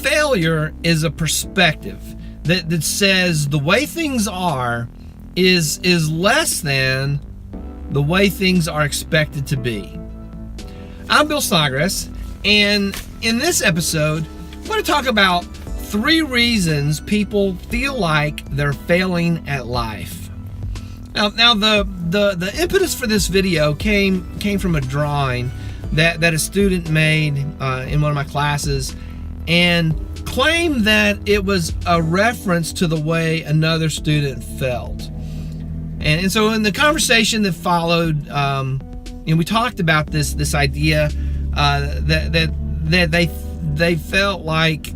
failure is a perspective that says the way things are is less than the way things are expected to be. I'm Bill Snodgrass, and in this episode, I'm going to talk about 3 reasons people feel like they're failing at life. Now the impetus for this video came from a drawing that a student made in one of my classes, and claimed that it was a reference to the way another student felt. And so in the conversation that followed, we talked about this idea that they felt like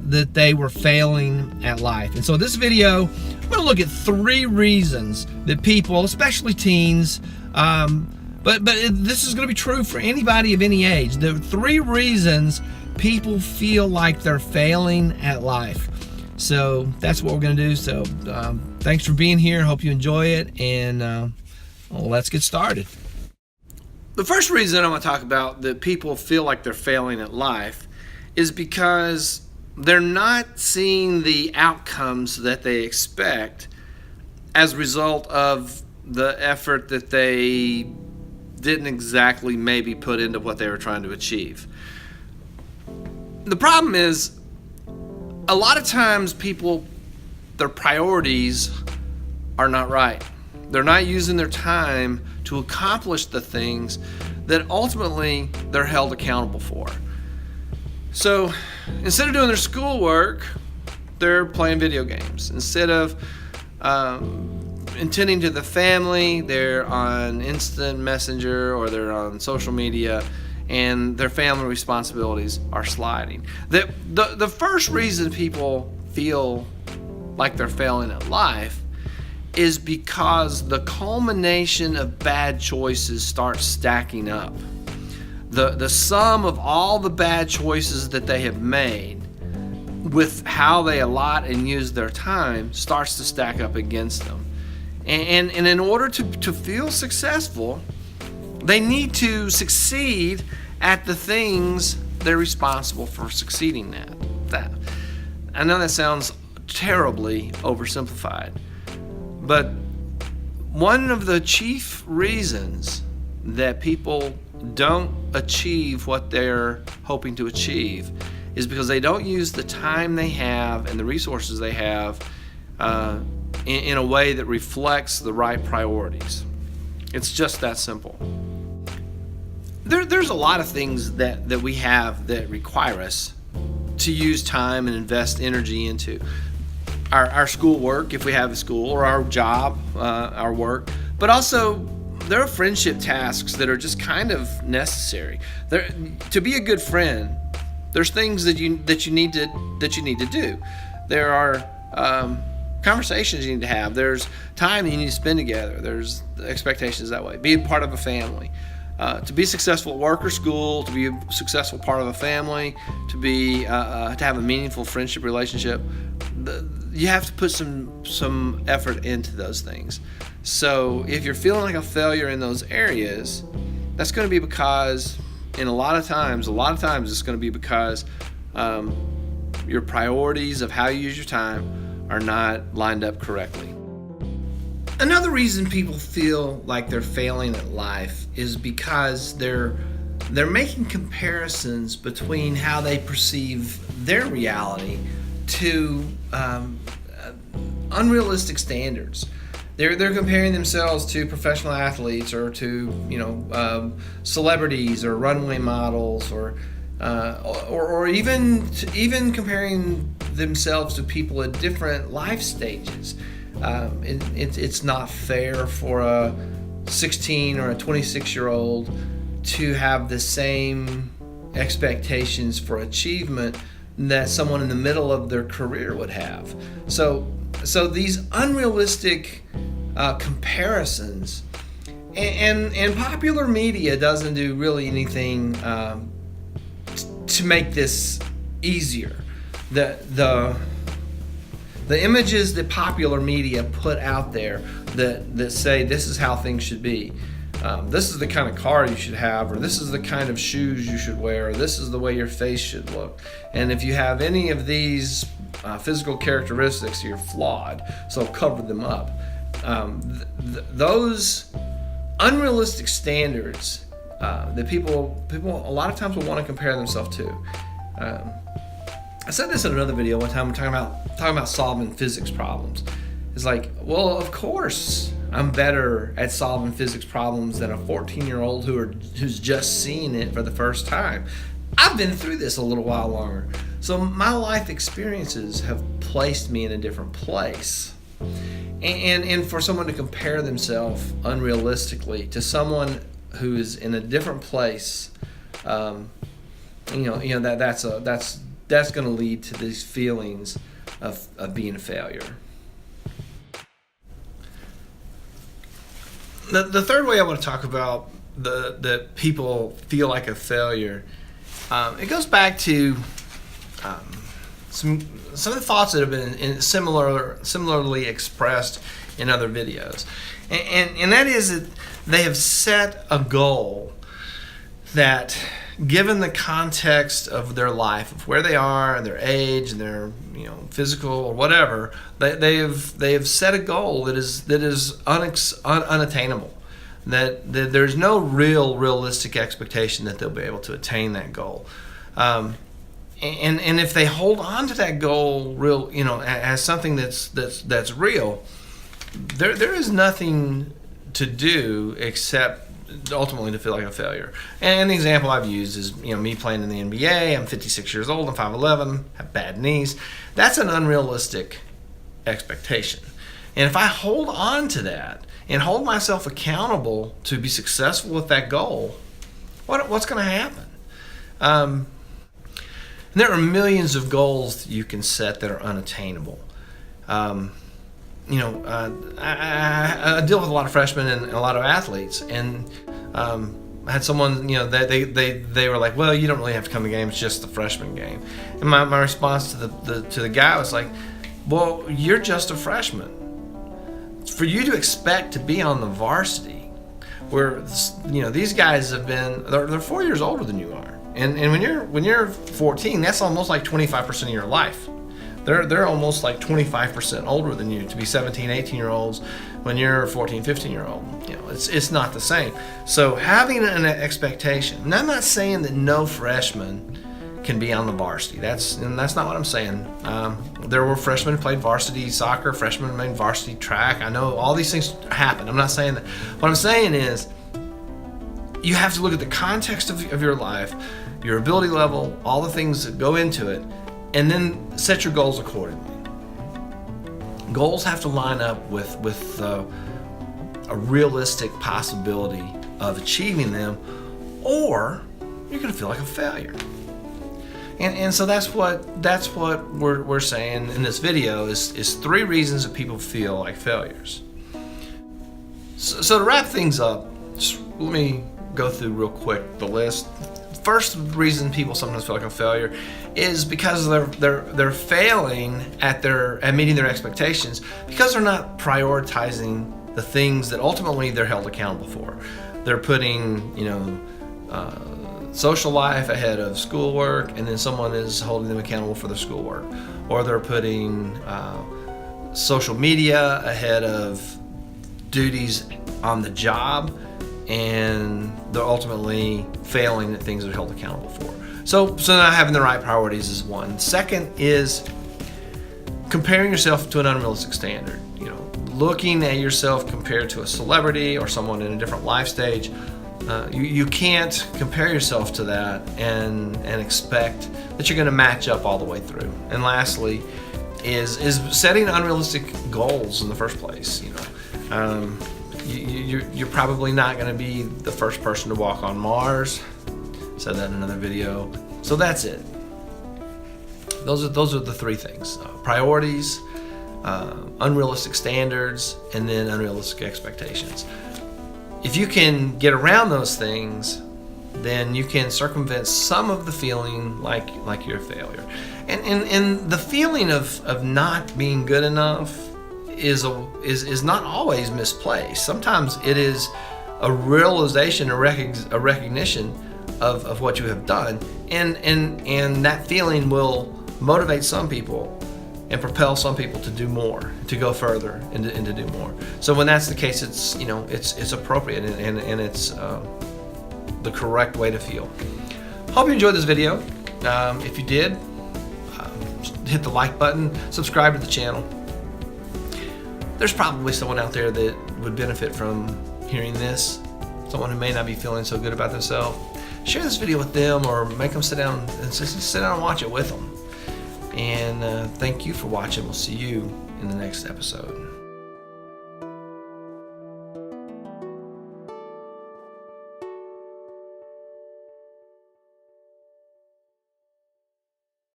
that they were failing at life. And so this video, I'm going to look at 3 reasons that people, especially teens, but this is going to be true for anybody of any age. There are 3 reasons people feel like they're failing at life. So that's what we're going to do. So thanks for being here. Hope you enjoy it, and let's get started. The first reason I'm going to talk about that people feel like they're failing at life is because they're not seeing the outcomes that they expect as a result of the effort that they didn't exactly maybe put into what they were trying to achieve. The problem is, a lot of times their priorities are not right. They're not using their time to accomplish the things that ultimately they're held accountable for. So instead of doing their schoolwork, they're playing video games. Instead of attending to the family, they're on instant messenger or they're on social media, and their family responsibilities are sliding. The first reason people feel like they're failing at life is because the culmination of bad choices starts stacking up. The sum of all the bad choices that they have made with how they allot and use their time starts to stack up against them. And in order to feel successful, they need to succeed at the things they're responsible for succeeding at. I know that sounds terribly oversimplified, but one of the chief reasons that people don't achieve what they're hoping to achieve is because they don't use the time they have and the resources they have in a way that reflects the right priorities. It's just that simple. There's a lot of things that we have that require us to use time and invest energy into. Our schoolwork, if we have a school, or our job, our work, but also there are friendship tasks that are just kind of necessary. To be a good friend, there's things that you need to do. There are conversations you need to have. There's time that you need to spend together. There's expectations that way. Be a part of a family. To be successful at work or school, to be a successful part of a family, to have a meaningful friendship relationship, you have to put some effort into those things. So if you're feeling like a failure in those areas, that's going to be because, a lot of times it's going to be because your priorities of how you use your time are not lined up correctly. Another reason people feel like they're failing at life is because they're making comparisons between how they perceive their reality to unrealistic standards. They're comparing themselves to professional athletes or to celebrities or runway models or even comparing themselves to people at different life stages. It's not fair for a 16 or a 26-year-old to have the same expectations for achievement that someone in the middle of their career would have. So these unrealistic comparisons, and popular media doesn't do really anything to make this easier. The images that popular media put out there that say this is how things should be this is the kind of car you should have, or this is the kind of shoes you should wear, or this is the way your face should look. And if you have any of these physical characteristics, you're flawed, so cover them up. Those unrealistic standards that people a lot of times will want to compare themselves to. I said this in another video one time, talking about solving physics problems. It's like, well, of course I'm better at solving physics problems than a 14-year-old who's just seeing it for the first time. I've been through this a little while longer. So my life experiences have placed me in a different place. And for someone to compare themselves unrealistically to someone who is in a different place, that's going to lead to these feelings of being a failure. The third way I want to talk about that people feel like a failure, it goes back to some of the thoughts that have been similarly expressed in other videos, and that is that they have set a goal that, given the context of their life, of where they are and their age and their physical or whatever, they have set a goal that is unattainable. That there's no realistic expectation that they'll be able to attain that goal. And if they hold on to that goal as something that's real, there is nothing to do except ultimately to feel like a failure. And the example I've used is me playing in the NBA. I'm 56 years old, I'm 5'11", have bad knees. That's an unrealistic expectation. And if I hold on to that and hold myself accountable to be successful with that goal, what's going to happen? And there are millions of goals you can set that are unattainable. I deal with a lot of freshmen and a lot of athletes, and I had someone, they were like, well, you don't really have to come to games, it's just the freshman game. And my response to the guy was like, well, you're just a freshman. For you to expect to be on the varsity, where these guys have been, they're 4 years older than you are, and when you're 14, that's almost like 25% of your life. They're almost like 25% older than you to be 17, 18-year-olds when you're 14, 15-year-old. It's not the same. So having an expectation, and I'm not saying that no freshman can be on the varsity. That's not what I'm saying. There were freshmen who played varsity soccer, freshmen who made varsity track. I know all these things happen. I'm not saying that. What I'm saying is you have to look at the context of your life, your ability level, all the things that go into it, and then set your goals accordingly. Goals have to line up with a realistic possibility of achieving them, or you're going to feel like a failure. And so that's what we're saying in this video is 3 reasons that people feel like failures. So to wrap things up, just let me go through real quick the list. First reason people sometimes feel like a failure is because they're failing at meeting their expectations, because they're not prioritizing the things that ultimately they're held accountable for. They're putting social life ahead of schoolwork, and then someone is holding them accountable for their schoolwork, or they're putting social media ahead of duties on the job, and they're ultimately failing at things they're held accountable for. So not having the right priorities is one. Second is comparing yourself to an unrealistic standard. Looking at yourself compared to a celebrity or someone in a different life stage. You can't compare yourself to that and expect that you're going to match up all the way through. And lastly is setting unrealistic goals in the first place. You're probably not going to be the first person to walk on Mars. Said that in another video. So that's it. Those are the 3 things: priorities, unrealistic standards, and then unrealistic expectations. If you can get around those things, then you can circumvent some of the feeling like you're a failure. And the feeling of not being good enough is not always misplaced. Sometimes it is a realization, a recognition of what you have done, and that feeling will motivate some people and propel some people to do more, to go further, and to do more. So when that's the case, it's it's appropriate and it's the correct way to feel. Hope you enjoyed this video. If you did, hit the like button, subscribe to the channel. There's probably someone out there that would benefit from hearing this, someone who may not be feeling so good about themselves. Share this video with them, or make them sit down and watch it with them. And thank you for watching. We'll see you in the next episode.